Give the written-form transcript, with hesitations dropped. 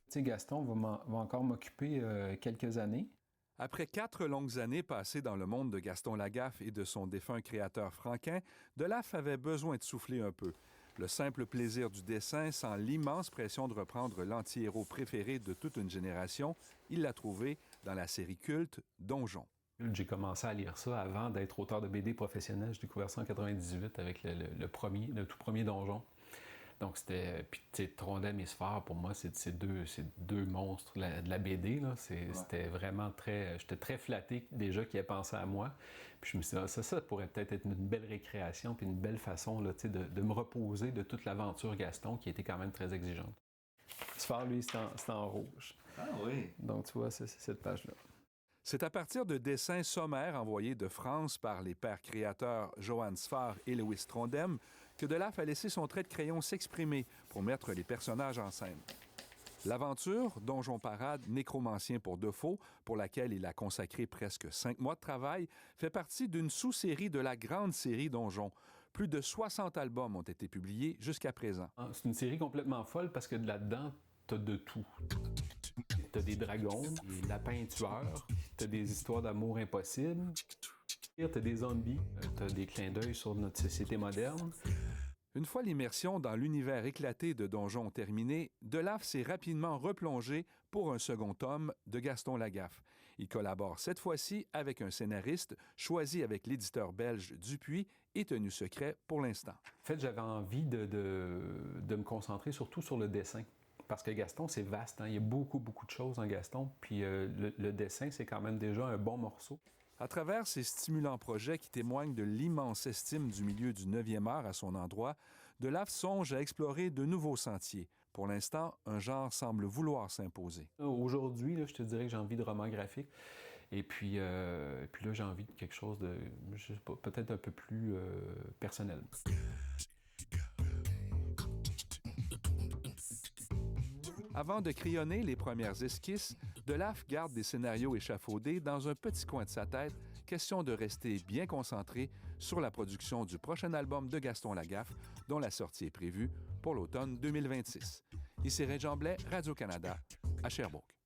Tu sais, Gaston va encore m'occuper quelques années. Après 4 longues années passées dans le monde de Gaston Lagaffe et de son défunt créateur Franquin, Delaffe avait besoin de souffler un peu. Le simple plaisir du dessin sans l'immense pression de reprendre l'anti-héros préféré de toute une génération, il l'a trouvé dans la série culte Donjon. J'ai commencé à lire ça avant d'être auteur de BD professionnel. J'ai découvert ça en 98 avec le tout premier Donjon. Donc, c'était. Puis, tu sais, Trondheim et Sphare, pour moi, c'est deux monstres de la BD. Là. C'était vraiment très. J'étais très flatté déjà qu'il ait pensé à moi. Puis, je me suis dit, ça pourrait peut-être être une belle récréation, puis une belle façon là, de me reposer de toute l'aventure Gaston, qui était quand même très exigeante. Sphare, lui, c'est en rouge. Ah oui. Donc, tu vois, c'est cette page-là. C'est à partir de dessins sommaires envoyés de France par les pères créateurs Johann Sphare et Louis Trondheim que Delaffe a laissé son trait de crayon s'exprimer pour mettre les personnages en scène. L'aventure, Donjon Parade, nécromancien pour de faux, pour laquelle il a consacré presque 5 mois de travail, fait partie d'une sous-série de la grande série Donjon. Plus de 60 albums ont été publiés jusqu'à présent. C'est une série complètement folle parce que là-dedans, t'as de tout. T'as des dragons, des lapins tueurs, t'as des histoires d'amour impossibles, t'as des zombies, t'as des clins d'œil sur notre société moderne. Une fois l'immersion dans l'univers éclaté de Donjon terminée, Delaffe s'est rapidement replongé pour un second tome de Gaston Lagaffe. Il collabore cette fois-ci avec un scénariste choisi avec l'éditeur belge Dupuis et tenu secret pour l'instant. En fait, j'avais envie de me concentrer surtout sur le dessin. Parce que Gaston, c'est vaste. Hein? Il y a beaucoup de choses en Gaston. Puis le dessin, c'est quand même déjà un bon morceau. À travers ces stimulants projets qui témoignent de l'immense estime du milieu du 9e art à son endroit, Delaffe songe à explorer de nouveaux sentiers. Pour l'instant, un genre semble vouloir s'imposer. Aujourd'hui, là, je te dirais que j'ai envie de roman graphique. Et puis là, j'ai envie de quelque chose de, je sais pas, peut-être un peu plus personnel. Avant de crayonner les premières esquisses, Delaffe garde des scénarios échafaudés dans un petit coin de sa tête, question de rester bien concentré sur la production du prochain album de Gaston Lagaffe, dont la sortie est prévue pour l'automne 2026. Ici Régent Blais, Radio-Canada, à Sherbrooke.